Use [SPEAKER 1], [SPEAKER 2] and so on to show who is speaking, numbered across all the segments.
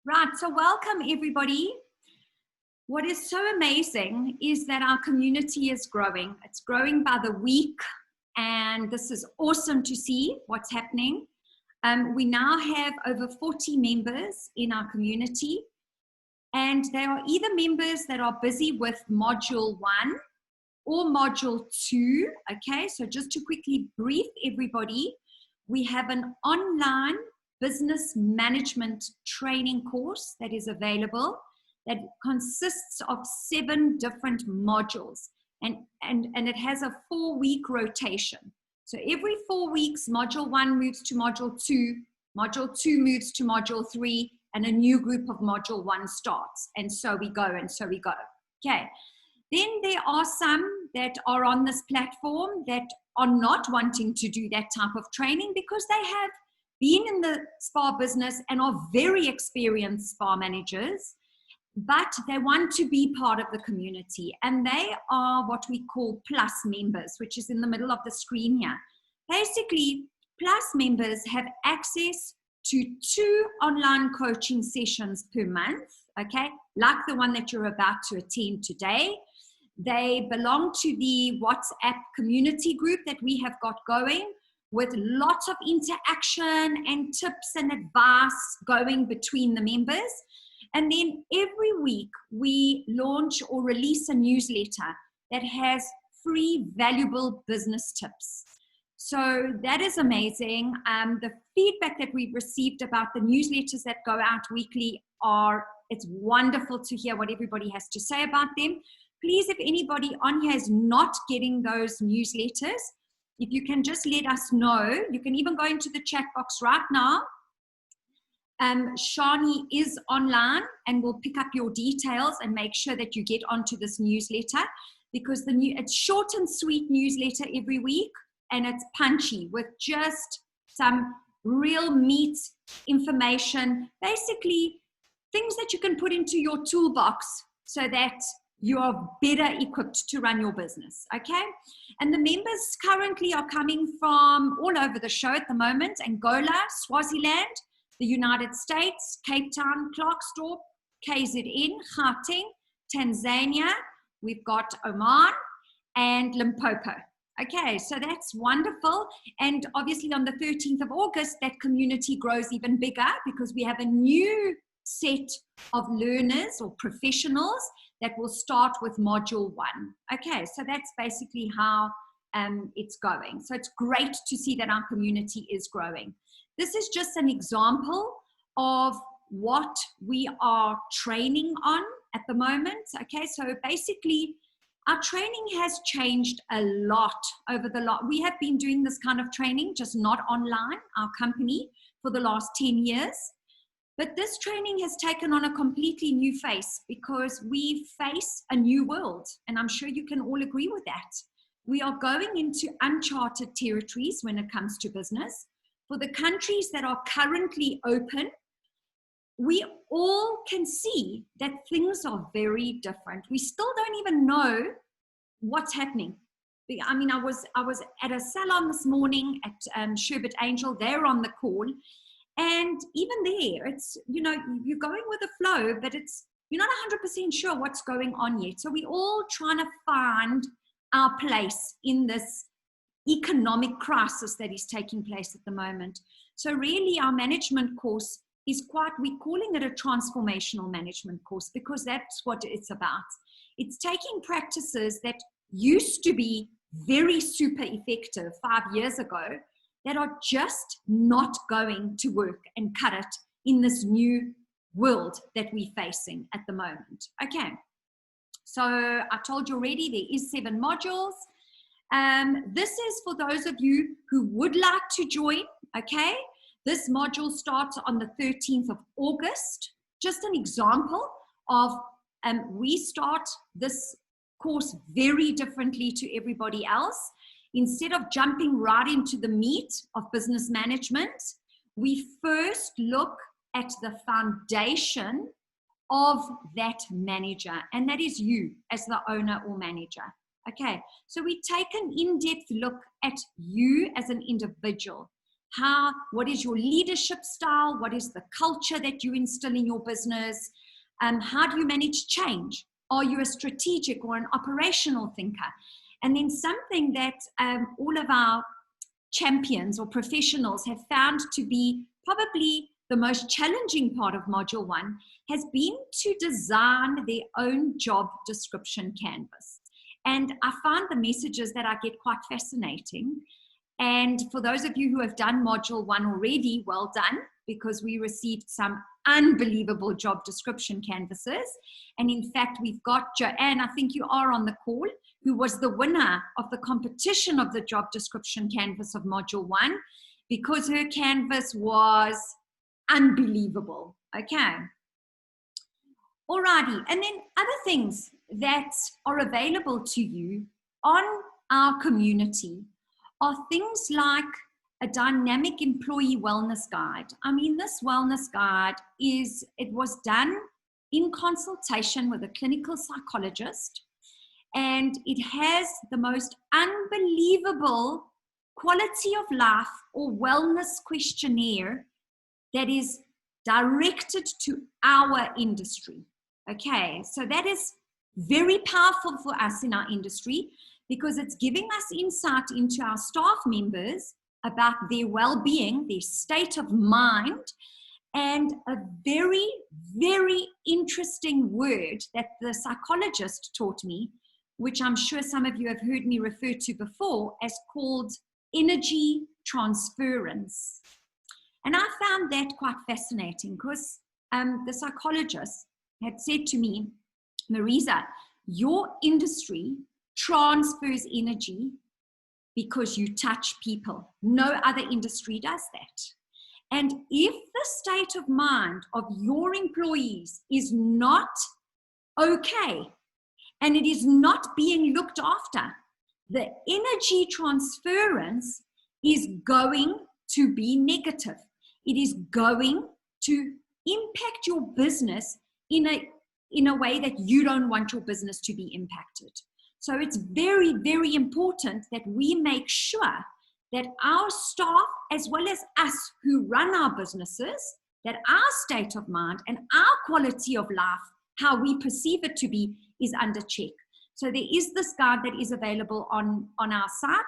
[SPEAKER 1] Right, so welcome everybody. What is so amazing is that our community is growing. It's growing by the week, and this is awesome to see what's happening. We now have over 40 members in our community, and they are either members that are busy with Module 1 or Module 2, okay? So just to quickly brief everybody, we have an online business management training course that is available that consists of 7 different modules, and it has a 4-week rotation. So every 4 weeks, Module 1 moves to Module 2, Module 2 moves to Module 3, and a new group of Module 1 starts. And so we go, and so we go. Okay. Then there are some that are on this platform that are not wanting to do that type of training because they have been in the spa business and are very experienced spa managers, but they want to be part of the community. And they are what we call Plus members, which is in the middle of the screen here. Basically, Plus members have access to 2 online coaching sessions per month, okay, like the one that you're about to attend today. They belong to the WhatsApp community group that we have got going, with lots of interaction and tips and advice going between the members. And then every week we launch or release a newsletter that has free, valuable business tips. So that is amazing. The feedback that we've received about the newsletters that go out weekly it's wonderful to hear what everybody has to say about them. Please, if anybody on here is not getting those newsletters, if you can just let us know. You can even go into the chat box right now. Shani is online and will pick up your details and make sure that you get onto this newsletter, because it's short and sweet newsletter every week, and it's punchy with just some real meat information, basically things that you can put into your toolbox so that you are better equipped to run your business, okay? And the members currently are coming from all over the show at the moment: Angola, Swaziland, the United States, Cape Town, Klerksdorp, KZN, Gauteng, Tanzania, we've got Oman, and Limpopo. Okay, so that's wonderful. And obviously on the 13th of August, that community grows even bigger because we have a new set of learners or professionals that will start with Module 1. Okay, so that's basically how it's going. So it's great to see that our community is growing. This is just an example of what we are training on at the moment. Okay, so basically our training has changed a lot over we have been doing this kind of training, just not online, our company, for the last 10 years. But this training has taken on a completely new face because we face a new world. And I'm sure you can all agree with that. We are going into uncharted territories when it comes to business. For the countries that are currently open, we all can see that things are very different. We still don't even know what's happening. I mean, I was at a salon this morning at Sherbet Angel. They're on the call. And even there, it's, you're going with the flow, but you're not 100% sure what's going on yet. So we're all trying to find our place in this economic crisis that is taking place at the moment. So really our management course is we're calling it a transformational management course because that's what it's about. It's taking practices that used to be very super effective 5 years ago that are just not going to work and cut it in this new world that we're facing at the moment. Okay, so I told you already there is 7 modules. This is for those of you who would like to join, okay? This module starts on the 13th of August. Just an example of we start this course very differently to everybody else. Instead of jumping right into the meat of business management, we first look at the foundation of that manager, and that is you as the owner or manager. Okay, so we take an in-depth look at you as an individual. what is your leadership style? What is the culture that you instill in your business? How do you manage change? Are you a strategic or an operational thinker? And then something that all of our champions or professionals have found to be probably the most challenging part of Module 1 has been to design their own job description canvas. And I find the messages that I get quite fascinating. And for those of you who have done Module 1 already, well done, because we received some unbelievable job description canvases. And in fact, we've got Joanne, I think you are on the call, who was the winner of the competition of the job description canvas of Module 1, because her canvas was unbelievable. Okay. Alrighty. And then other things that are available to you on our community are things like a dynamic employee wellness guide. I mean, this wellness guide it was done in consultation with a clinical psychologist, and it has the most unbelievable quality of life or wellness questionnaire that is directed to our industry. Okay, so that is very powerful for us in our industry because it's giving us insight into our staff members about their well-being, their state of mind, and a very, very interesting word that the psychologist taught me, which I'm sure some of you have heard me refer to before, as called energy transference. And I found that quite fascinating because the psychologist had said to me, Marisa, your industry transfers energy because you touch people. No other industry does that. And if the state of mind of your employees is not okay, and it is not being looked after, the energy transference is going to be negative. It is going to impact your business in a way that you don't want your business to be impacted. So it's very, very important that we make sure that our staff, as well as us who run our businesses, that our state of mind and our quality of life, how we perceive it to be, is under check. So there is this guide that is available on our site,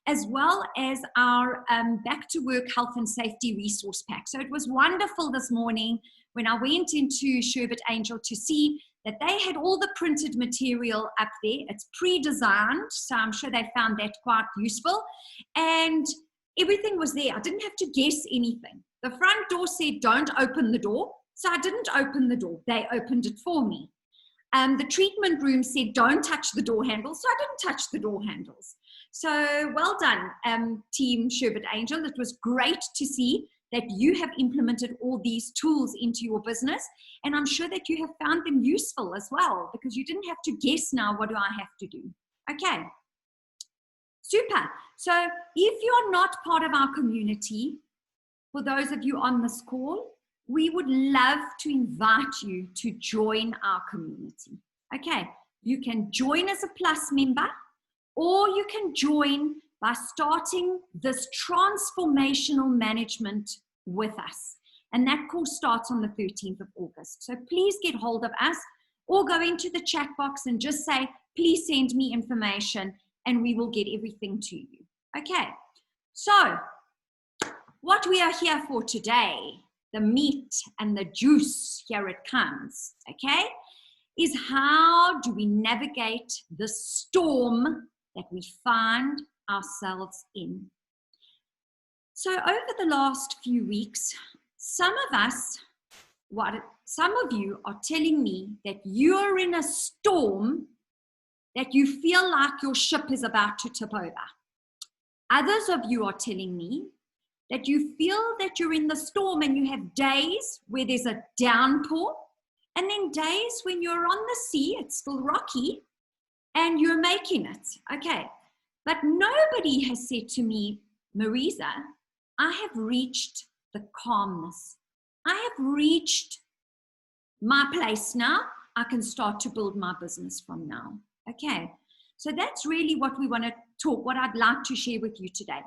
[SPEAKER 1] as well as our Back to Work Health and Safety resource pack. So it was wonderful this morning when I went into Sherbet Angel to see that they had all the printed material up there. It's pre-designed, so I'm sure they found that quite useful. And everything was there. I didn't have to guess anything. The front door said, don't open the door. So I didn't open the door. They opened it for me. The treatment room said, don't touch the door handles. So I didn't touch the door handles. So well done, Team Sherbet Angel. It was great to see that you have implemented all these tools into your business. And I'm sure that you have found them useful as well, because you didn't have to guess now, what do I have to do? Okay, super. So if you're not part of our community, for those of you on this call, we would love to invite you to join our community. Okay, you can join as a Plus member, or you can join by starting this transformational management with us. And that course starts on the 13th of August. So please get hold of us or go into the chat box and just say, please send me information and we will get everything to you. Okay, so what we are here for today, the meat and the juice, here it comes, okay, is how do we navigate the storm that we find ourselves in. So over the last few weeks, some of you are telling me that you're in a storm that you feel like your ship is about to tip over. Others of you are telling me that you feel that you're in the storm and you have days where there's a downpour, and then days when you're on the sea, it's still rocky, and you're making it. Okay. But nobody has said to me, Marisa, I have reached the calmness. I have reached my place now. I can start to build my business from now. Okay. So that's really what we want to talk, what I'd like to share with you today.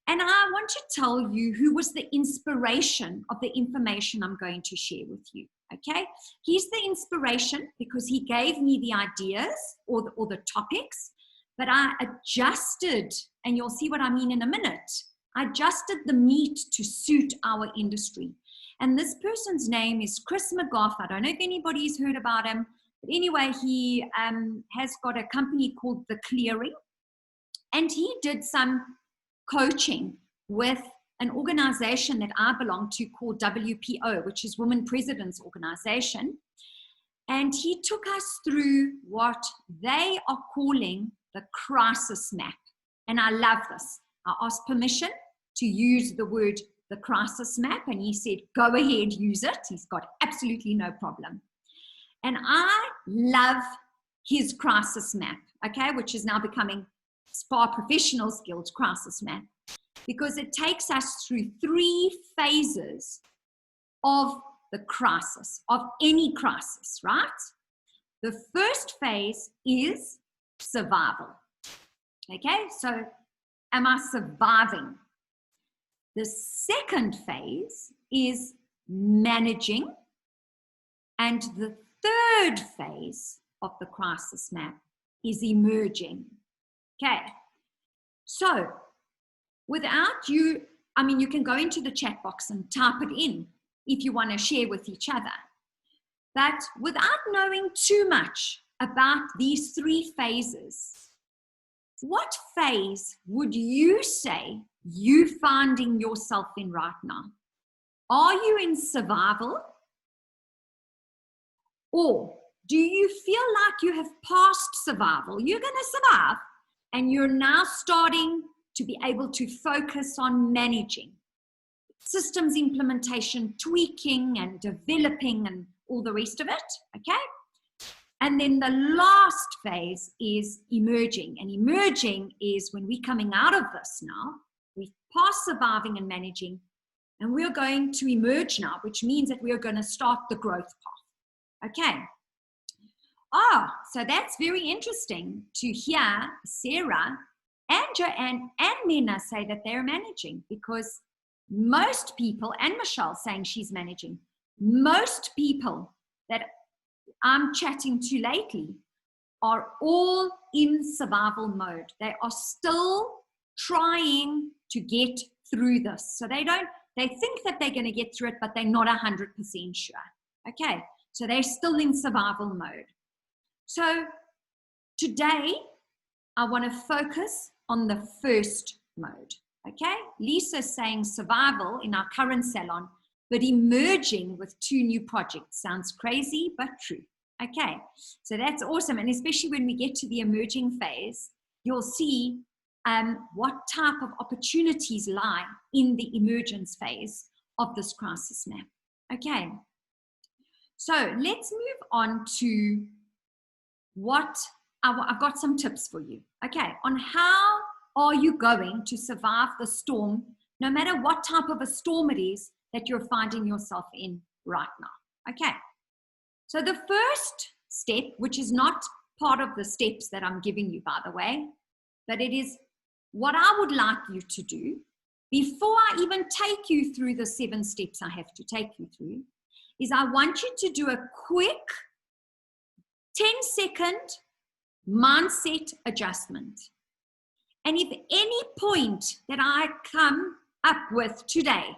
[SPEAKER 1] And I want to tell you who was the inspiration of the information I'm going to share with you. Okay, he's the inspiration because he gave me the ideas or the topics, but I adjusted, and you'll see what I mean in a minute. I adjusted the meat to suit our industry. And this person's name is Chris McGough. I don't know if anybody's heard about him, but anyway, he has got a company called The Clearing, and he did some coaching with an organization that I belong to called WPO, which is Women Presidents Organization. And he took us through what they are calling the crisis map. And I love this. I asked permission to use the word the crisis map, and he said, go ahead, use it. He's got absolutely no problem. And I love his crisis map, okay, which is now becoming Spa Professionals Guild's crisis map, because it takes us through 3 phases of the crisis, of any crisis, right? The first phase is survival. Okay, so am I surviving? The second phase is managing. And the third phase of the crisis map is emerging. Okay, so without you, I mean, you can go into the chat box and type it in if you want to share with each other. But without knowing too much about these 3 phases, what phase would you say you're finding yourself in right now? Are you in survival? Or do you feel like you have passed survival? You're going to survive, and you're now starting to be able to focus on managing, systems implementation, tweaking and developing and all the rest of it, okay? And then the last phase is emerging. And emerging is when we're coming out of this now, we've passed surviving and managing, and we're going to emerge now, which means that we're going to start the growth path, okay? So that's very interesting to hear Sarah and Joanne and Mena say that they're managing, because most people, and Michelle saying she's managing, most people that I'm chatting to lately are all in survival mode. They are still trying to get through this. So they think that they're going to get through it, but they're not 100% sure. Okay, so they're still in survival mode. So today, I want to focus on the first mode, okay? Lisa's saying survival in our current salon, but emerging with 2 new projects. Sounds crazy, but true. Okay, so that's awesome. And especially when we get to the emerging phase, you'll see what type of opportunities lie in the emergence phase of this crisis map. Okay, so let's move on to what I've got some tips for you, okay, on how are you going to survive the storm, no matter what type of a storm it is that you're finding yourself in right now, okay? So the first step, which is not part of the steps that I'm giving you, by the way, but it is what I would like you to do before I even take you through the 7 steps I have to take you through, is I want you to do a quick 10-second mindset adjustment. And if any point that I come up with today,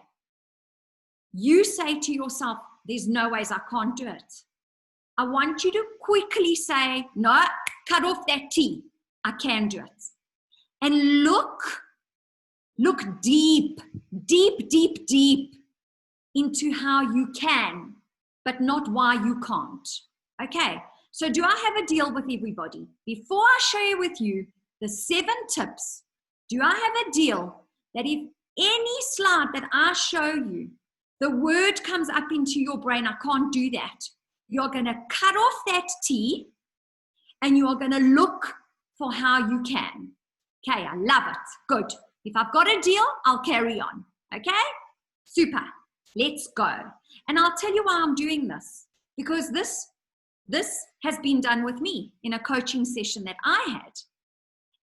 [SPEAKER 1] you say to yourself, there's no ways I can't do it, I want you to quickly say, no, cut off that T. I can do it. And look deep, deep, deep, deep into how you can, but not why you can't. Okay, so do I have a deal with everybody? Before I share with you the 7 tips, do I have a deal that if any slide that I show you, the word comes up into your brain, I can't do that, you're going to cut off that T and you're going to look for how you can. Okay, I love it. Good. If I've got a deal, I'll carry on. Okay? Super. Let's go. And I'll tell you why I'm doing this. Because this has been done with me in a coaching session that I had.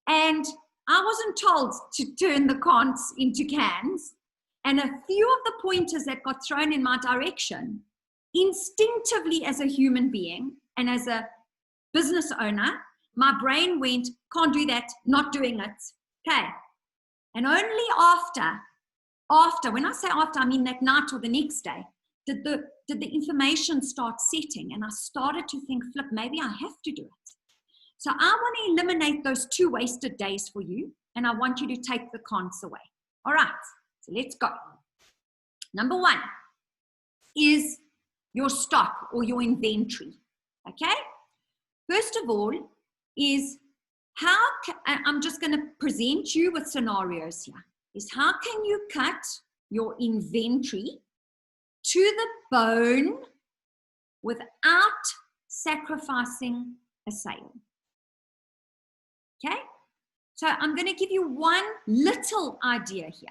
[SPEAKER 1] And I wasn't told to turn the can'ts into cans. And a few of the pointers that got thrown in my direction, instinctively as a human being and as a business owner, my brain went, can't do that, not doing it. Okay. And only after, when I say after, I mean that night or the next day, did the information start setting. And I started to think, flip, maybe I have to do it. So I want to eliminate those 2 wasted days for you. And I want you to take the cons away. All right. So let's go. Number 1 is your stock or your inventory. Okay. First of all is I'm just going to present you with scenarios here. Is how can you cut your inventory to the bone without sacrificing a sale? Okay. So I'm going to give you one little idea here.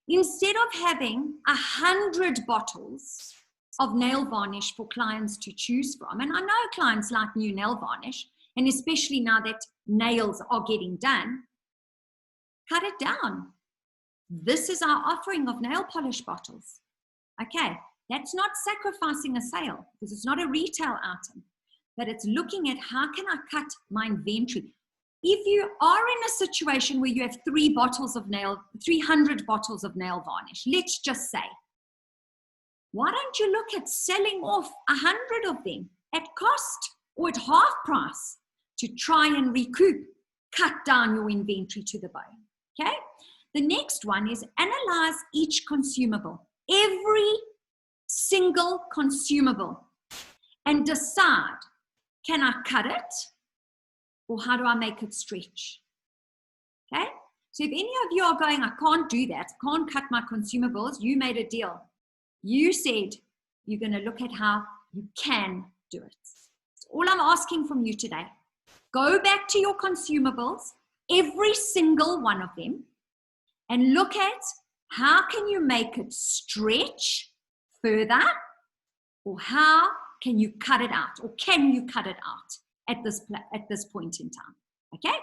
[SPEAKER 1] Instead of having 100 bottles of nail varnish for clients to choose from, and I know clients like new nail varnish, and especially now that nails are getting done, cut it down. This is our offering of nail polish bottles. Okay, that's not sacrificing a sale because it's not a retail item, but it's looking at how can I cut my inventory. If you are in a situation where you have 300 bottles of nail varnish, let's just say, why don't you look at selling off 100 of them at cost or at half price to try and recoup, cut down your inventory to the bone, okay? The next one is analyze each consumable, every single consumable, and decide, can I cut it or how do I make it stretch? Okay? So if any of you are going, I can't do that, can't cut my consumables, you made a deal. You said you're going to look at how you can do it. That's all I'm asking from you today. Go back to your consumables, every single one of them, and look at how can you make it stretch further, or how can you cut it out, or can you cut it out at this point in time. Okay?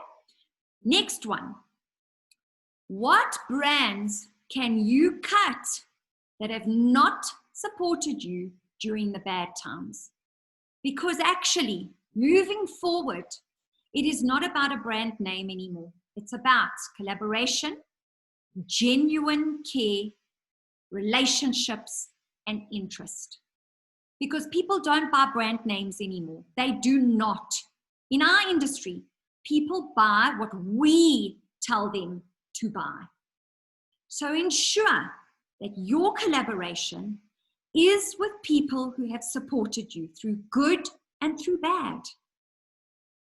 [SPEAKER 1] Next one. What brands can you cut that have not supported you during the bad times? Because actually, moving forward, it is not about a brand name anymore. It's about collaboration, genuine care, relationships, and interest. Because people don't buy brand names anymore. They do not. In our industry, people buy what we tell them to buy. So ensure that your collaboration is with people who have supported you through good and through bad.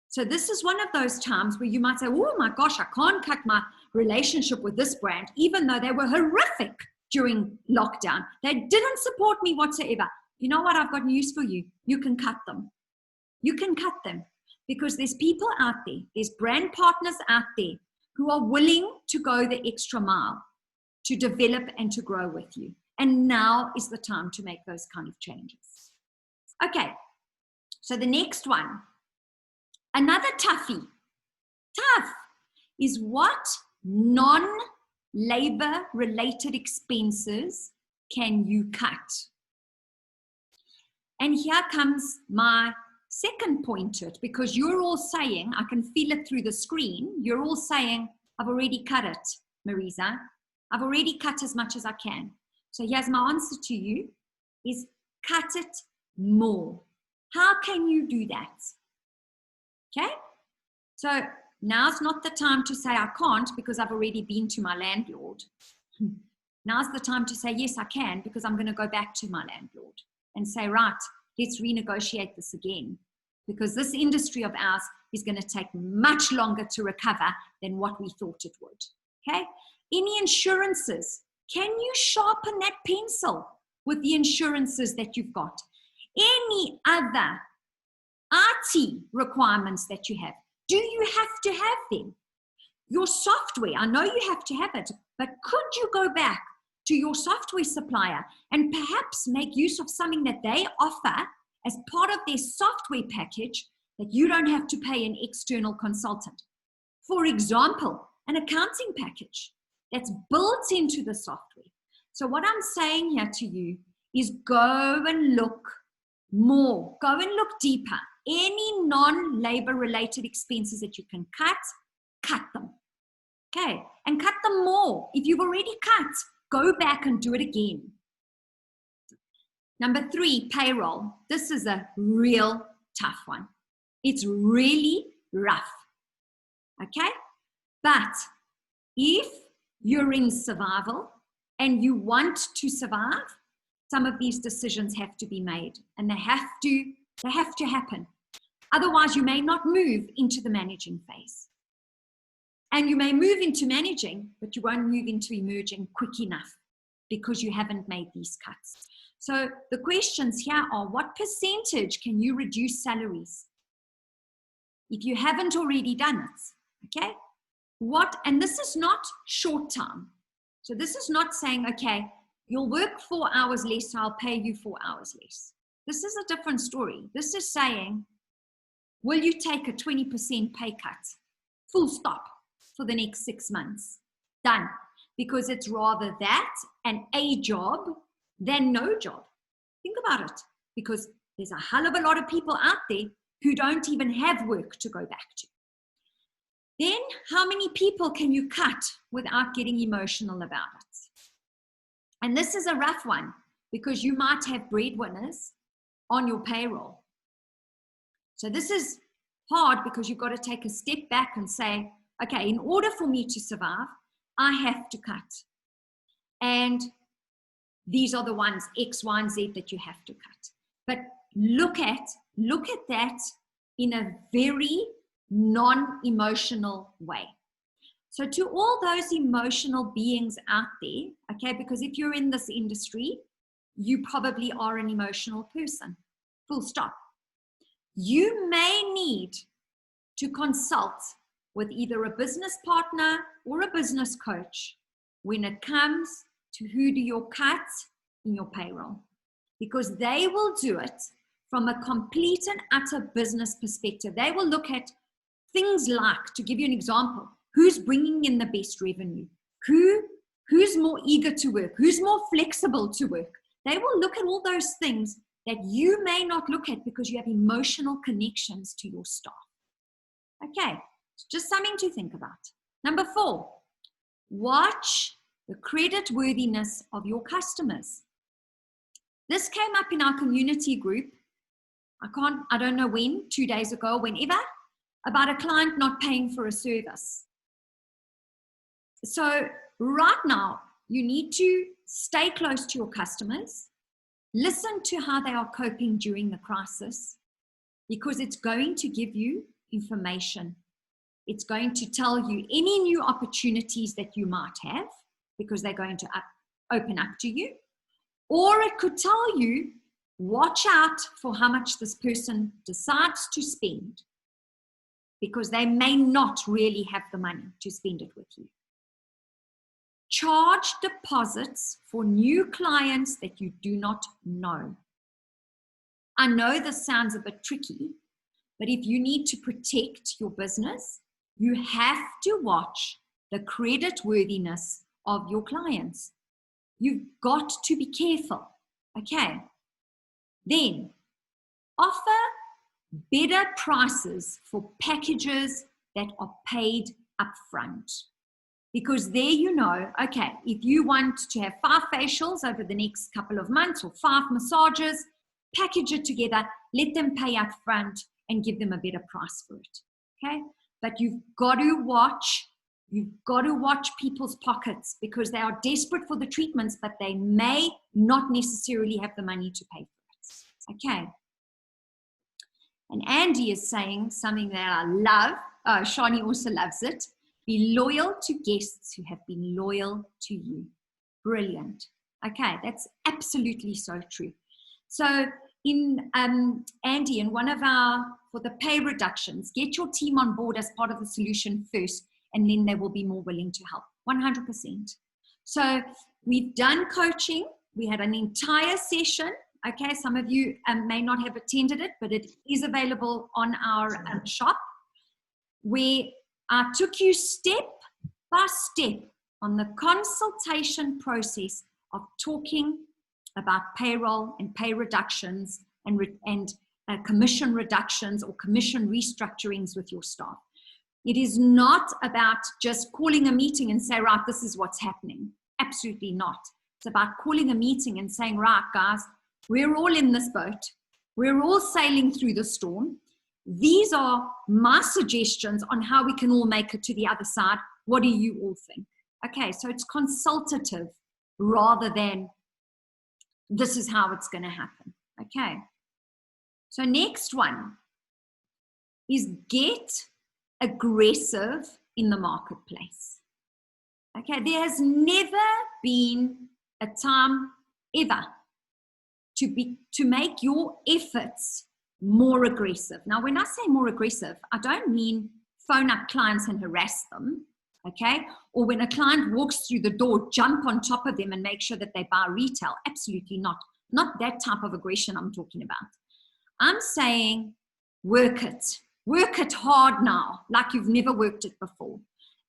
[SPEAKER 1] So this is one of those times where you might say, oh my gosh, I can't cut my relationship with this brand, even though they were horrific during lockdown. They didn't support me whatsoever. You know what? I've got news for you. You can cut them. You can cut them because there's people out there, there's brand partners out there who are willing to go the extra mile to develop and to grow with you. And now is the time to make those kind of changes. Okay, so the next one, another toughie. Tough is what non-labor related expenses can you cut? And here comes my second point to it, because you're all saying, I can feel it through the screen, you're all saying, I've already cut it, Marisa. I've already cut as much as I can. So here's my answer to you, is cut it more. How can you do that? Okay? So now's not the time to say I can't because I've already been to my landlord. Now's the time to say, yes, I can, because I'm going to go back to my landlord and say, right, let's renegotiate this again, because this industry of ours is going to take much longer to recover than what we thought it would. Okay? Any insurances, can you sharpen that pencil with the insurances that you've got? Any other IT requirements that you have, do you have to have them? Your software, I know you have to have it, but could you go back to your software supplier and perhaps make use of something that they offer as part of their software package that you don't have to pay an external consultant? For example, an accounting package that's built into the software. So what I'm saying here to you is go and look more, go and look deeper. Any non-labor related expenses that you can cut them. Okay, and cut them more. If you've already cut, go back and do it again. Number 3, payroll. This is a real tough one. It's really rough. Okay, but if you're in survival and you want to survive, some of these decisions have to be made, and they have to happen. Otherwise, you may not move into the managing phase. And you may move into managing, but you won't move into emerging quick enough because you haven't made these cuts. So the questions here are, what percentage can you reduce salaries if you haven't already done it? Okay? And this is not short term. So this is not saying, okay, you'll work 4 hours less, so I'll pay you 4 hours less. This is a different story. This is saying, will you take a 20% pay cut? Full stop for the next 6 months. Done. Because it's rather that and a job than no job. Think about it. Because there's a hell of a lot of people out there who don't even have work to go back to. Then, how many people can you cut without getting emotional about it? And this is a rough one because you might have breadwinners on your payroll. So this is hard because you've got to take a step back and say, okay, in order for me to survive, I have to cut. And these are the ones, X, Y, and Z, that you have to cut. But look at that in a very non-emotional way. So to all those emotional beings out there, okay, because if you're in this industry, you probably are an emotional person, full stop. You may need to consult with either a business partner or a business coach when it comes to who do your cut in your payroll, because they will do it from a complete and utter business perspective. They will look at things like, to give you an example, who's bringing in the best revenue, who's more eager to work, who's more flexible to work. They will look at all those things that you may not look at because you have emotional connections to your staff. Okay, just something to think about. Number 4, watch the credit worthiness of your customers. This came up in our community group. I don't know when, 2 days ago, whenever, about a client not paying for a service. So right now, you need to stay close to your customers, listen to how they are coping during the crisis, because it's going to give you information. It's going to tell you any new opportunities that you might have, because they're going to open up to you. Or it could tell you, watch out for how much this person decides to spend, because they may not really have the money to spend it with you. Charge deposits for new clients that you do not know. I know this sounds a bit tricky, but if you need to protect your business, you have to watch the credit worthiness of your clients. You've got to be careful, okay? Then, offer better prices for packages that are paid upfront. Because there you know, okay, if you want to have 5 facials over the next couple of months or 5 massages, package it together, let them pay upfront and give them a better price for it, okay? But you've got to watch people's pockets, because they are desperate for the treatments, but they may not necessarily have the money to pay for it, okay? And Andy is saying something that I love. Shani also loves it. Be loyal to guests who have been loyal to you. Brilliant. Okay, that's absolutely so true. So in Andy, in one of for the pay reductions, get your team on board as part of the solution first, and then they will be more willing to help, 100%. So we've done coaching. We had an entire session. Okay, some of you may not have attended it, but it is available on our shop, where I took you step first step on the consultation process of talking about payroll and pay reductions and commission reductions or commission restructurings with your staff. It is not about just calling a meeting and say, right, this is what's happening. Absolutely not. It's about calling a meeting and saying, right, guys, we're all in this boat. We're all sailing through the storm. These are my suggestions on how we can all make it to the other side. What do you all think? Okay, so it's consultative rather than this is how it's going to happen. Okay, so next one is get aggressive in the marketplace. Okay, there has never been a time ever to make your efforts more aggressive. Now, when I say more aggressive, I don't mean phone up clients and harass them, okay? Or when a client walks through the door, jump on top of them and make sure that they buy retail. Absolutely not. Not that type of aggression I'm talking about. I'm saying work it. Work it hard now, like you've never worked it before.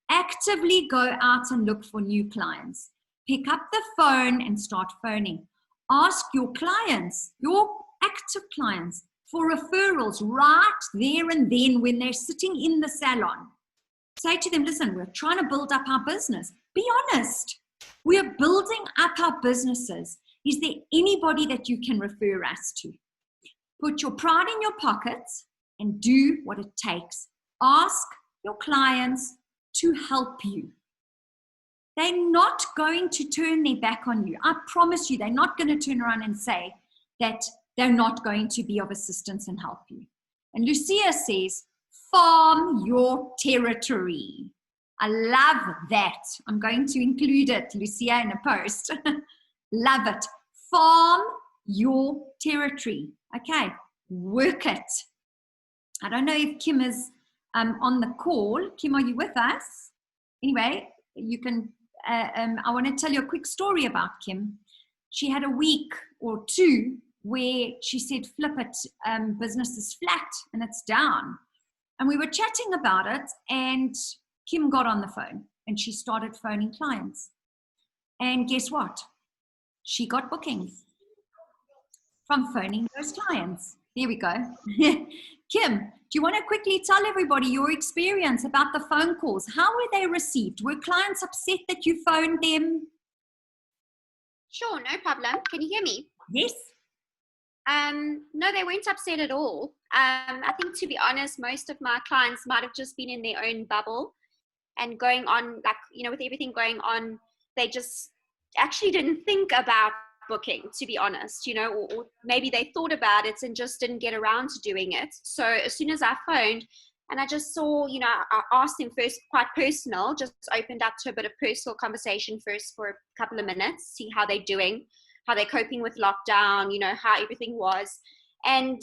[SPEAKER 1] Actively go out and look for new clients. Pick up the phone and start phoning. Ask your clients, your active clients, for referrals right there and then when they're sitting in the salon. Say to them, listen, we're trying to build up our business. Be honest. We're building up our businesses. Is there anybody that you can refer us to? Put your pride in your pockets and do what it takes. Ask your clients to help you. They're not going to turn their back on you. I promise you, they're not going to turn around and say that they're not going to be of assistance and help you. And Lucia says, farm your territory. I love that. I'm going to include it, Lucia, in a post. Love it. Farm your territory. Okay, work it. I don't know if Kim is on the call. Kim, are you with us? Anyway, you can, I want to tell you a quick story about Kim. She had a week or two where she said, flip it, business is flat and it's down. And we were chatting about it and Kim got on the phone and she started phoning clients. And guess what? She got bookings from phoning those clients. There we go. Kim, do you want to quickly tell everybody your experience about the phone calls? How were they received? Were clients upset that you phoned them?
[SPEAKER 2] Sure, no problem. Can you hear me?
[SPEAKER 1] Yes.
[SPEAKER 2] No, they weren't upset at all. I think, to be honest, most of my clients might have just been in their own bubble and going on, like, you know, with everything going on, they just actually didn't think about booking, to be honest, you know, or maybe they thought about it and just didn't get around to doing it. So as soon as I phoned and I just saw, you know, I asked them first, quite personal, just opened up to a bit of personal conversation first for a couple of minutes, see how they're doing, how they're coping with lockdown, you know, how everything was. And,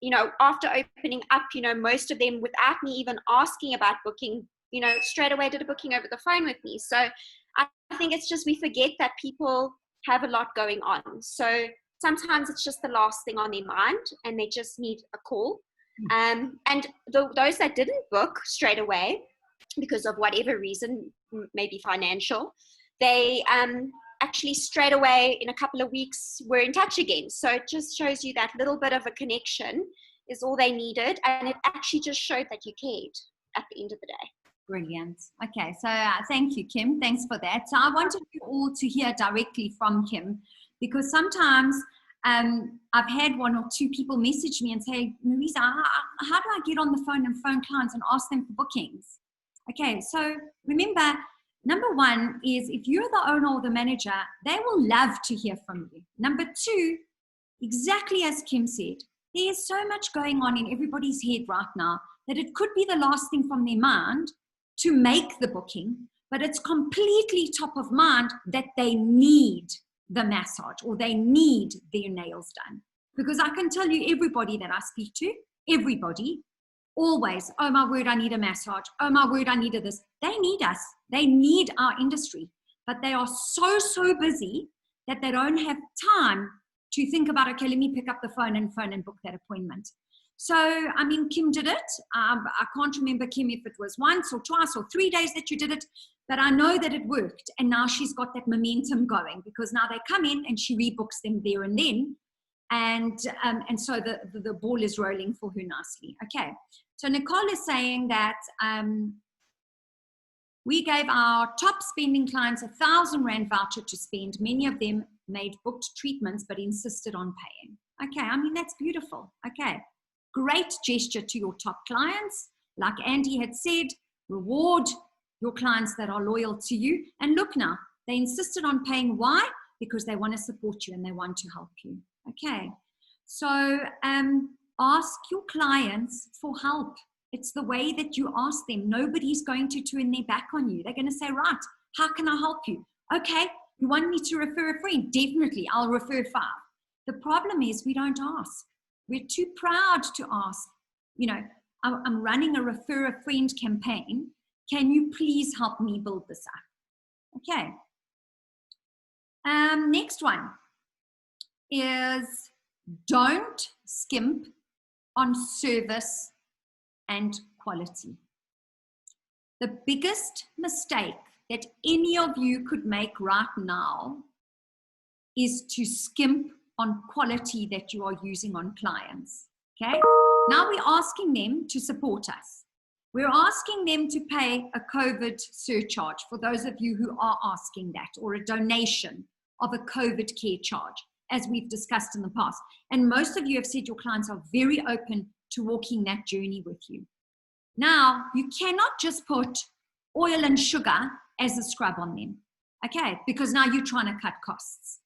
[SPEAKER 2] you know, after opening up, you know, most of them, without me even asking about booking, you know, straight away did a booking over the phone with me. So I think it's just, we forget that people have a lot going on. So sometimes it's just the last thing on their mind and they just need a call. And those that didn't book straight away because of whatever reason, maybe financial, they actually straight away in a couple of weeks were in touch again. So it just shows you that little bit of a connection is all they needed. And it actually just showed that you cared at the end of the day.
[SPEAKER 1] Brilliant. Okay, so thank you, Kim. Thanks for that. So I wanted you all to hear directly from Kim because sometimes I've had one or two people message me and say, Marisa, how do I get on the phone and phone clients and ask them for bookings? Okay, so remember, number one is if you're the owner or the manager, they will love to hear from you. Number two, exactly as Kim said, there is so much going on in everybody's head right now that it could be the last thing from their mind to make the booking, but it's completely top of mind that they need the massage or they need their nails done. Because I can tell you, everybody that I speak to, everybody, always, oh my word, I need a massage. Oh my word, I needed this. They need us. They need our industry, but they are so busy that they don't have time to think about, okay, let me pick up the phone and book that appointment. So, I mean, Kim did it. I can't remember, Kim, if it was once or twice or 3 days that you did it, but I know that it worked. And now she's got that momentum going, because now they come in and she rebooks them there and then. And so the ball is rolling for her nicely. Okay. So Nicole is saying that we gave our top spending clients R1,000 voucher to spend. Many of them made booked treatments, but insisted on paying. Okay. I mean, that's beautiful. Okay. Great gesture to your top clients. Like Andy had said, reward your clients that are loyal to you. And look now, they insisted on paying. Why? Because they want to support you and they want to help you. Okay. So ask your clients for help. It's the way that you ask them. Nobody's going to turn their back on you. They're going to say, right, how can I help you? Okay, you want me to refer a friend? Definitely, I'll refer 5. The problem is we don't ask. We're too proud to ask. You know, I'm running a refer a friend campaign. Can you please help me build this up? Okay. Next one is don't skimp on service and quality. The biggest mistake that any of you could make right now is to skimp on quality that you are using on clients. Okay, now we're asking them to support us. We're asking them to pay a COVID surcharge, for those of you who are asking that, or a donation of a COVID care charge, as we've discussed in the past. And most of you have said your clients are very open to walking that journey with you. Now, you cannot just put oil and sugar as a scrub on them, okay? Because now you're trying to cut costs.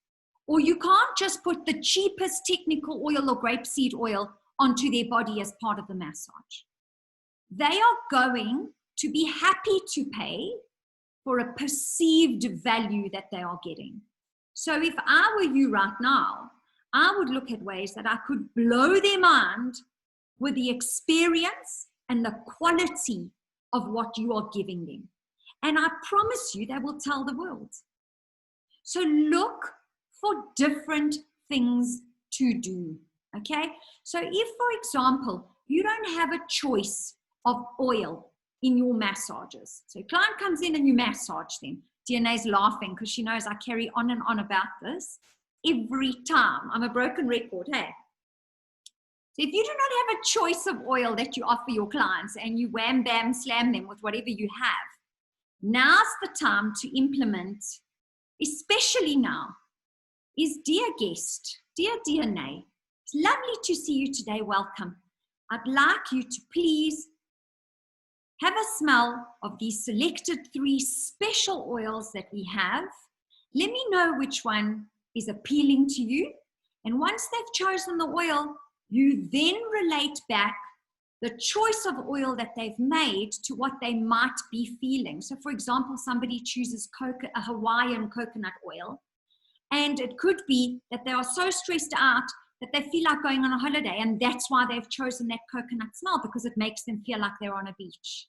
[SPEAKER 1] Or you can't just put the cheapest technical oil or grapeseed oil onto their body as part of the massage. They are going to be happy to pay for a perceived value that they are getting. So if I were you right now, I would look at ways that I could blow their mind with the experience and the quality of what you are giving them. And I promise you, they will tell the world. So look for different things to do, okay? So if, for example, you don't have a choice of oil in your massages. So a client comes in and you massage them. DNA's laughing because she knows I carry on and on about this every time. I'm a broken record, hey? So if you do not have a choice of oil that you offer your clients and you wham, bam, slam them with whatever you have, now's the time to implement, especially now, is dear guest, dear DNA, it's lovely to see you today, welcome. I'd like you to please have a smell of these selected 3 special oils that we have. Let me know which one is appealing to you. And once they've chosen the oil, you then relate back the choice of oil that they've made to what they might be feeling. So for example, somebody chooses a Hawaiian coconut oil, and it could be that they are so stressed out that they feel like going on a holiday, and that's why they've chosen that coconut smell, because it makes them feel like they're on a beach.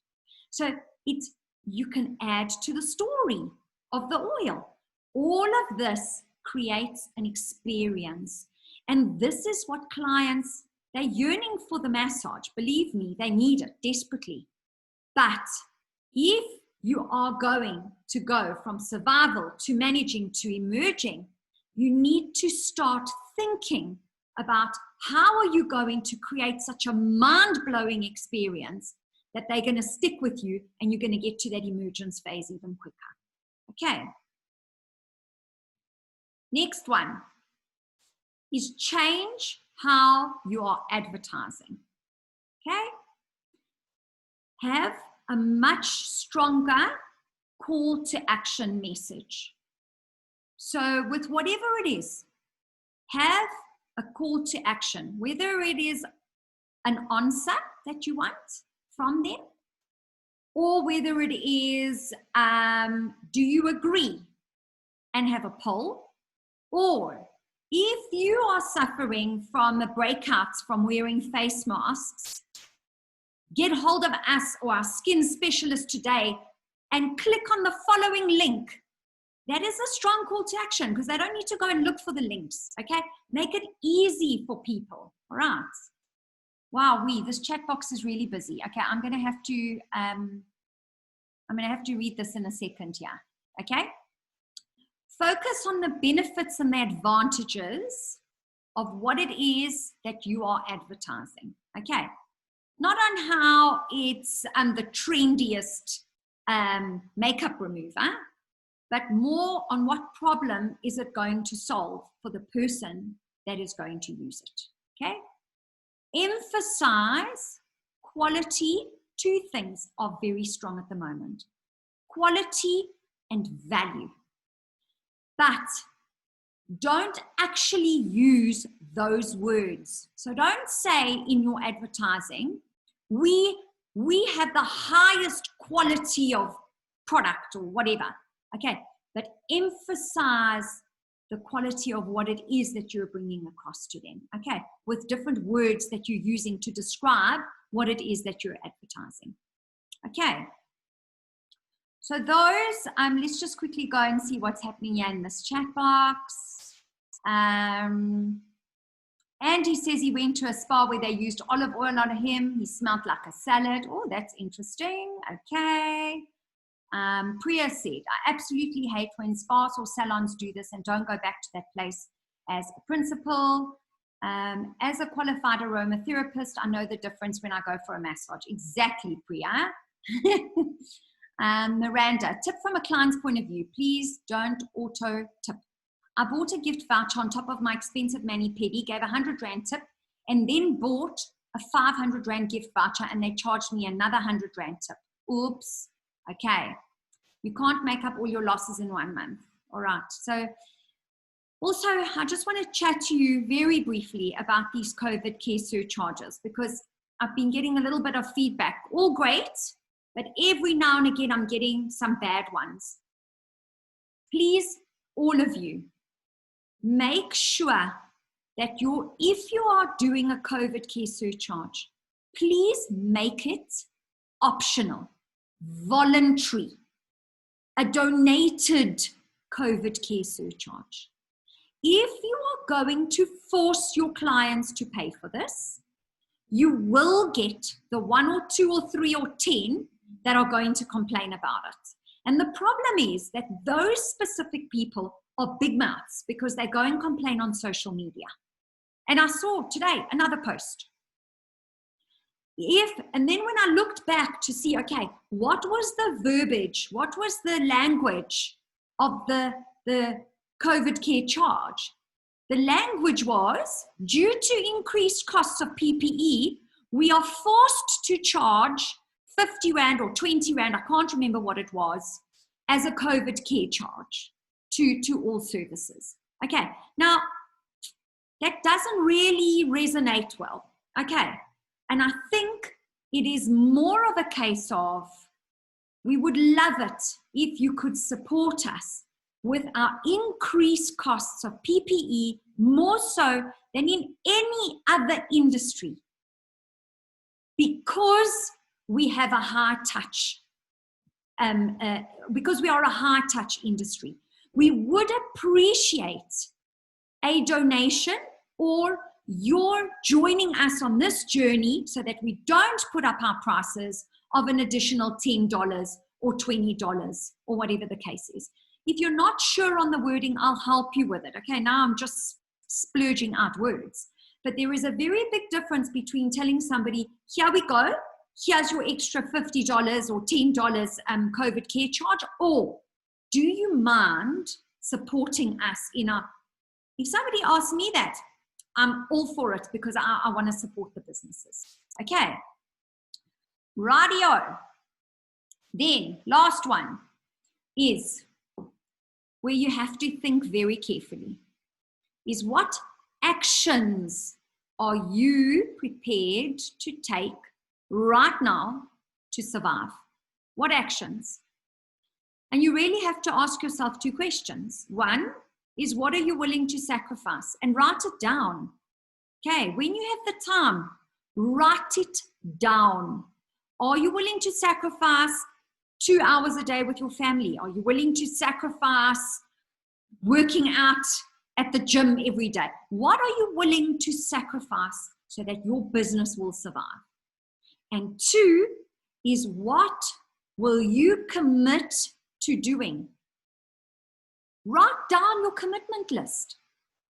[SPEAKER 1] So you can add to the story of the oil. All of this creates an experience. And this is what clients, they're yearning for the massage. Believe me, they need it desperately. But if you are going to go from survival to managing to emerging, you need to start thinking about how are you going to create such a mind-blowing experience that they're going to stick with you and you're going to get to that emergence phase even quicker. Okay. Next one is change how you are advertising. Okay? Have a much stronger call to action message. So with whatever it is, have a call to action, whether it is an answer that you want from them, or whether it is, do you agree, and have a poll, or if you are suffering from the breakouts from wearing face masks, get hold of us or our skin specialist today and click on the following link. That is a strong call to action because they don't need to go and look for the links, okay? Make it easy for people, all right? Wow, this chat box is really busy. Okay, I'm going to have to read this in a second here. Okay. Focus on the benefits and the advantages of what it is that you are advertising. Okay. Not on how it's the trendiest makeup remover, but more on what problem is it going to solve for the person that is going to use it. Okay. Emphasize quality. Two things are very strong at the moment: quality and value. But don't actually use those words. So don't say in your advertising, we have the highest quality of product or whatever. Okay, but emphasize the quality of what it is that you're bringing across to them. Okay, with different words that you're using to describe what it is that you're advertising. Okay. So those, let's just quickly go and see what's happening here in this chat box. Andy says he went to a spa where they used olive oil on him. He smelled like a salad. Oh, that's interesting. Okay. Priya said, I absolutely hate when spas or salons do this and don't go back to that place as a principal. As a qualified aromatherapist, I know the difference when I go for a massage. Exactly, Priya. Miranda, tip from a client's point of view, please don't auto tip. I bought a gift voucher on top of my expensive mani-pedi, gave 100 Rand tip, and then bought a 500 Rand gift voucher and they charged me another 100 Rand tip. Oops. Okay. You can't make up all your losses in 1 month. All right. So also, I just want to chat to you very briefly about these COVID care surcharges, because I've been getting a little bit of feedback. All great, but every now and again, I'm getting some bad ones. Please, all of you, make sure that if you are doing a COVID care surcharge, please make it optional, voluntary, a donated COVID care surcharge. If you are going to force your clients to pay for this, you will get the 1 or 2 or 3 or 10 that are going to complain about it. And the problem is that those specific people are big mouths because they go and complain on social media. And I saw today another post. And then when I looked back to see, okay, what was the verbiage, what was the language of the COVID care charge? The language was, due to increased costs of PPE, we are forced to charge 50 Rand or 20 Rand, I can't remember what it was, as a COVID care charge to all services. Okay, now that doesn't really resonate well. Okay, and I think it is more of a case of, we would love it if you could support us with our increased costs of PPE, more so than in any other industry, because we have a high touch, because we are a high touch industry. We would appreciate a donation or your joining us on this journey so that we don't put up our prices of an additional $10 or $20 or whatever the case is. If you're not sure on the wording, I'll help you with it. Okay, now I'm just splurging out words. But there is a very big difference between telling somebody, here we go, here's your extra $50 or $10 COVID care charge, or do you mind supporting us in our... If somebody asks me that, I'm all for it because I want to support the businesses. Okay. Radio. Then, last one is where you have to think very carefully, is what actions are you prepared to take right now to survive? What actions? And you really have to ask yourself 2 questions. One is, what are you willing to sacrifice? And write it down. Okay, when you have the time, write it down. Are you willing to sacrifice 2 hours a day with your family? Are you willing to sacrifice working out at the gym every day? What are you willing to sacrifice so that your business will survive. And 2 is, what will you commit to doing? Write down your commitment list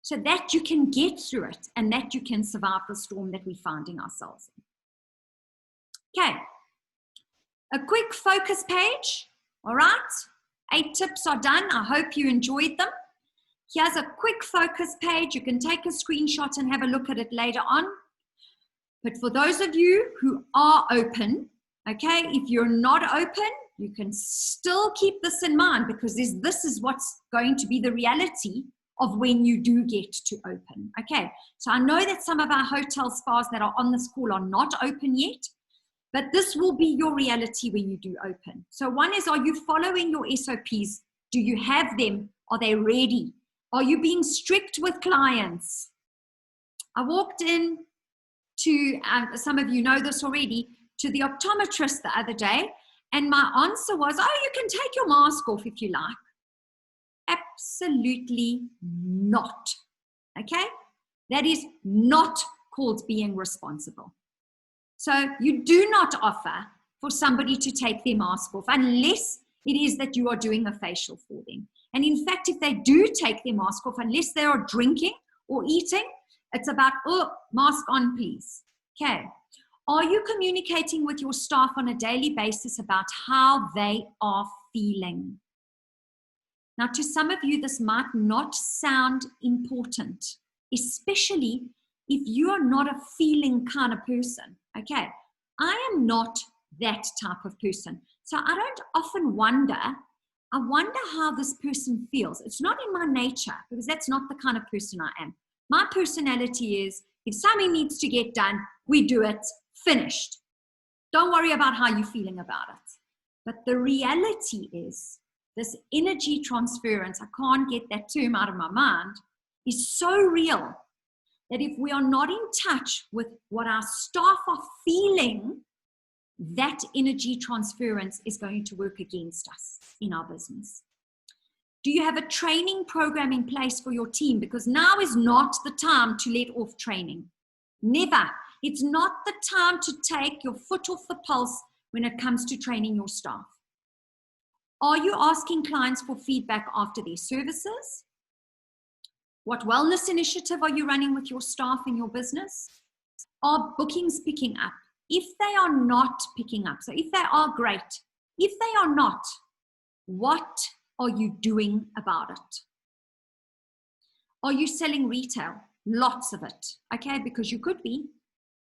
[SPEAKER 1] so that you can get through it and that you can survive the storm that we're finding ourselves in. Okay, a quick focus page. All right, 8 tips are done. I hope you enjoyed them. Here's a quick focus page. You can take a screenshot and have a look at it later on. But for those of you who are open, okay, if you're not open, you can still keep this in mind, because this is what's going to be the reality of when you do get to open. Okay, so I know that some of our hotel spas that are on this call are not open yet, but this will be your reality when you do open. So one is, are you following your SOPs? Do you have them? Are they ready? Are you being strict with clients? I walked in to, some of you know this already, to the optometrist the other day, and my answer was, oh, you can take your mask off if you like. Absolutely not. Okay? That is not called being responsible. So you do not offer for somebody to take their mask off unless it is that you are doing a facial for them. And in fact, if they do take their mask off, unless they are drinking or eating, it's about, oh, mask on, please. Okay. Are you communicating with your staff on a daily basis about how they are feeling? Now, to some of you, this might not sound important, especially if you are not a feeling kind of person. Okay, I am not that type of person. So I don't often wonder, I wonder how this person feels. It's not in my nature, because that's not the kind of person I am. My personality is, if something needs to get done, we do it, finished. Don't worry about how you're feeling about it. But the reality is, this energy transference, I can't get that term out of my mind, is so real that if we are not in touch with what our staff are feeling, that energy transference is going to work against us in our business. Do you have a training program in place for your team? Because now is not the time to let off training. Never. It's not the time to take your foot off the pulse when it comes to training your staff. Are you asking clients for feedback after their services? What wellness initiative are you running with your staff in your business? Are bookings picking up? If they are not picking up, so if they are great, if they are not, what are you doing about it? Are you selling retail? Lots of it, okay? Because you could be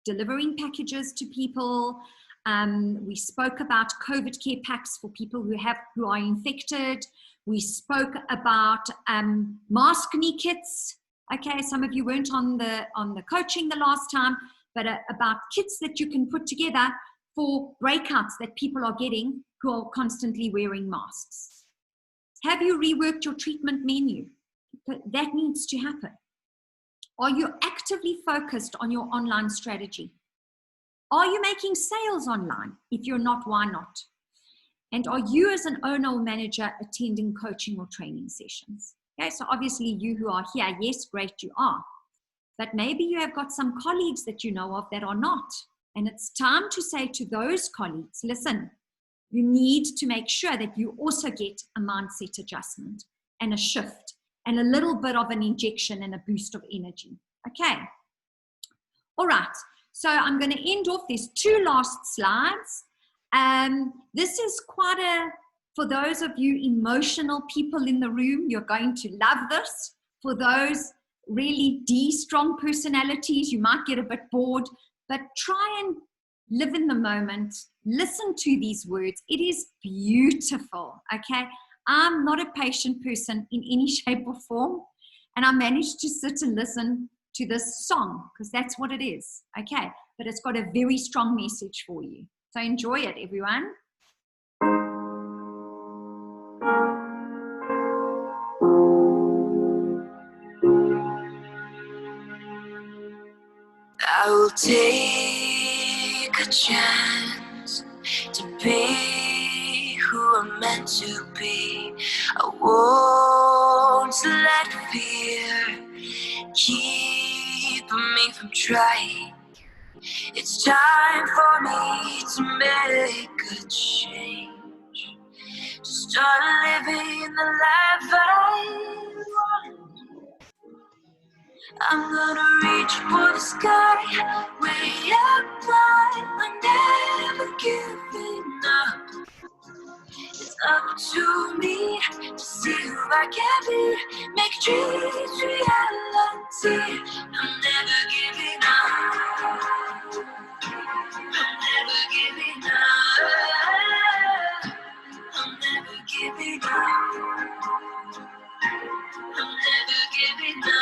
[SPEAKER 1] delivering packages to people. We spoke about COVID care packs for people who are infected. We spoke about mask knee kits. Okay, some of you weren't on the coaching the last time, but about kits that you can put together for breakouts that people are getting who are constantly wearing masks. Have you reworked your treatment menu? That needs to happen. Are you actively focused on your online strategy? Are you making sales online? If you're not, why not? And are you as an owner or manager attending coaching or training sessions? Okay, so obviously you who are here, yes, great, you are. But maybe you have got some colleagues that you know of that are not. And it's time to say to those colleagues, listen, you need to make sure that you also get a mindset adjustment and a shift and a little bit of an injection and a boost of energy. Okay. All right. So I'm going to end off. There's 2 last slides. This is quite for those of you emotional people in the room, you're going to love this. For those really strong personalities, you might get a bit bored, but try and live in the moment. Listen to these words. It is beautiful, okay? I'm not a patient person in any shape or form, and I managed to sit and listen to this song because that's what it is, okay? But it's got a very strong message for you. So enjoy it, everyone.
[SPEAKER 3] I will take a chance to be who I'm meant to be. I won't let fear keep keeping me from trying. It's time for me to make a change, to start living the life I want. I'm gonna reach for the sky, way up high, I'm never giving up. It's up to me to see who I can be, make dreams reality. I'm never giving up. I'm never giving up. I'm never giving up. I'm never giving up.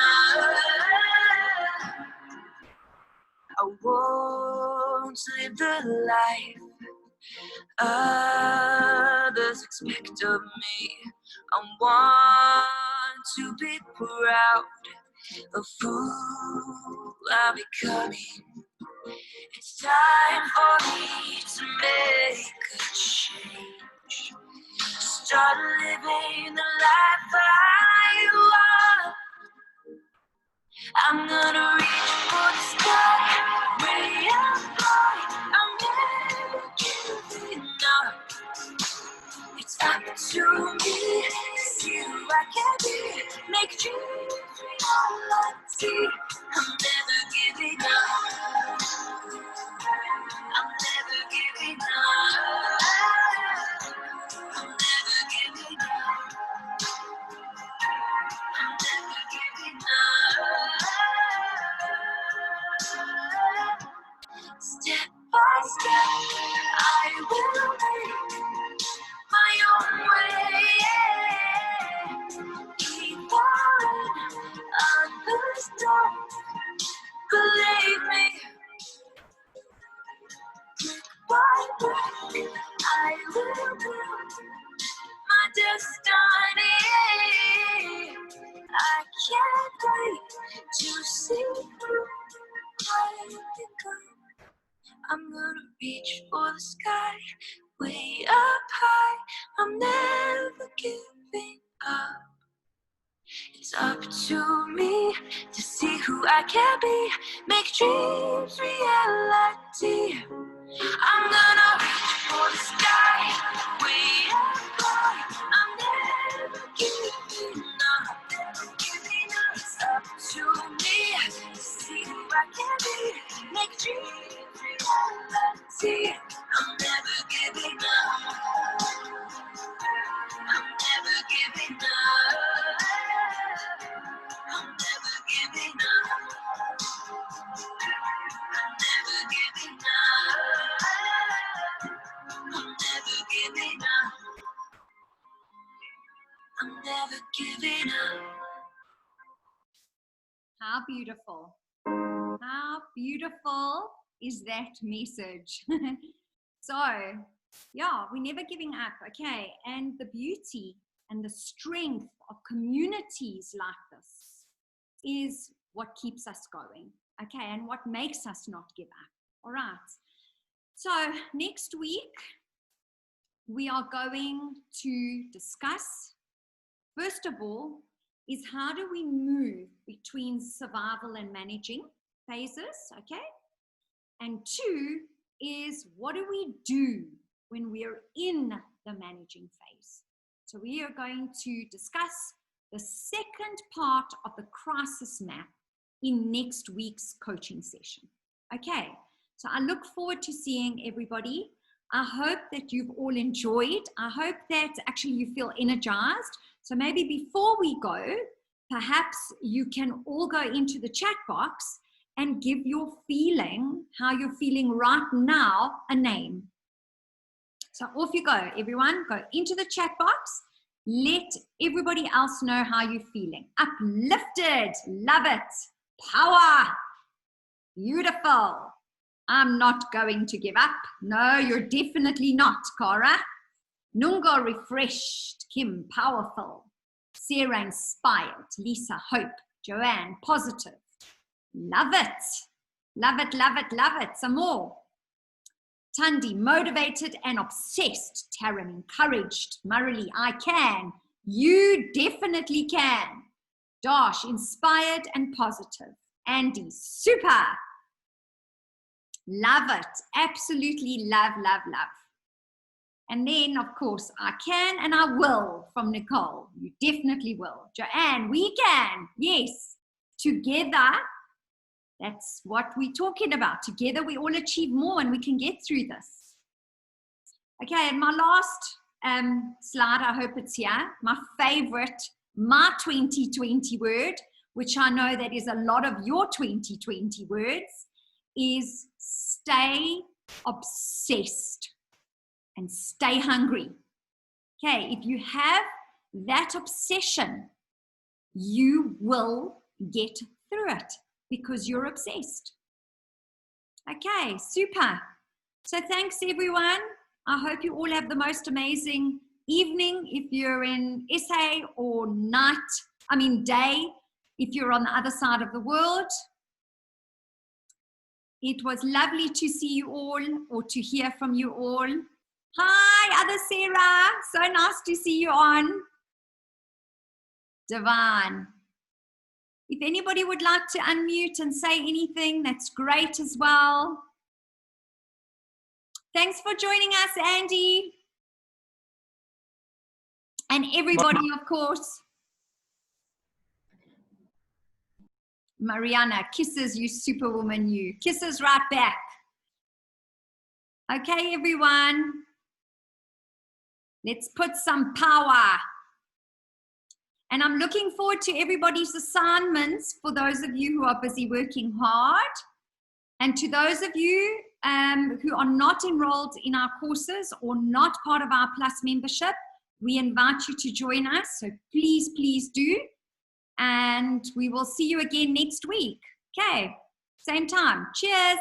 [SPEAKER 3] I won't live the life others expect of me. I want to be proud of who I'm becoming. It's time for me to make a change, start living the life I want. I'm gonna reach for the sky, way up high, I'm never giving up. It's up to me to see who I can be, make dreams reality. I'm never giving up. I'm never giving up. I'm never giving up. I'm never giving up. Step by step, I will make my own way. Keep falling others don't believe me. Brick by brick, I will build my destiny. I can't wait to see who I become. I'm gonna reach for the sky, way up high, I'm never giving up. It's up to me to see who I can be, make dreams reality. I'm gonna reach for the sky, way up high, I'm never giving up, never giving up. It's up to me to see who I can be, make dreams reality. I'm never giving up. I'm never giving up. I'm never giving up. I'm never giving up. I'm never giving up. I'm never giving up.
[SPEAKER 1] How beautiful. How beautiful is that message? So, yeah, we're never giving up, okay? And the beauty and the strength of communities like this is what keeps us going, okay? And what makes us not give up, all right? So, next week, we are going to discuss, first of all, is how do we move between survival and managing phases, okay? And two is what do we do when we're in the managing phase? So we are going to discuss the second part of the crisis map in next week's coaching session. Okay, so I look forward to seeing everybody. I hope that you've all enjoyed. I hope that actually you feel energized. So maybe before we go, perhaps you can all go into the chat box and give your feeling, how you're feeling right now, a name. So off you go, everyone. Go into the chat box. Let everybody else know how you're feeling. Uplifted. Love it. Power. Beautiful. I'm not going to give up. No, you're definitely not, Cara. Nunga, refreshed. Kim, powerful. Sarah, inspired. Lisa, hope. Joanne, positive. Love it. Love it, love it, love it. Some more. Tundi, motivated and obsessed. Taryn, encouraged. Murali, I can. You definitely can. Dash, inspired and positive. Andy, super. Love it. Absolutely love, love, love. And then, of course, I can and I will from Nicole. You definitely will. Joanne, we can. Yes. Together, that's what we're talking about. Together, we all achieve more and we can get through this. Okay, and my last slide, I hope it's here. My favorite, my 2020 word, which I know that is a lot of your 2020 words, is stay obsessed and stay hungry. Okay, if you have that obsession, you will get through it because you're obsessed. Okay, super. So thanks everyone. I hope you all have the most amazing evening if you're in SA, or day if you're on the other side of the world. It was lovely to see you all, or to hear from you all. Hi, other Sarah. So nice to see you on. Divine. If anybody would like to unmute and say anything, that's great as well. Thanks for joining us, Andy. And everybody, of course. Mariana, kisses, you superwoman, you. Kisses right back. Okay, everyone. Let's put some power. And I'm looking forward to everybody's assignments for those of you who are busy working hard. And to those of you who are not enrolled in our courses or not part of our Plus membership, we invite you to join us. So please, please do. And we will see you again next week. Okay, same time. Cheers.